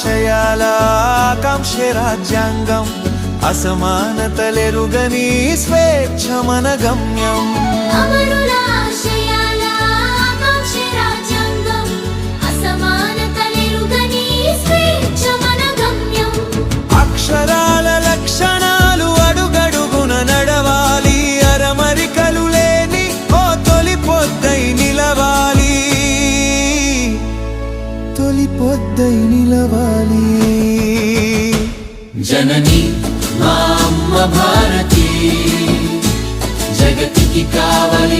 ఆశయాల ఆకాంక్ష రాజ్యాంగం అసమానతలెరుగని స్వేచ్ఛ మన గమ్యం అక్షరాల లక్షణాలు అడుగడుగున నడవాలి అరమరికలు లేని ఓ తొలి పొద్దై నిలవాలి తొలి పొద్దై నిలవాలి జనని మా అమ్మ భారతి జగతికి కావాలి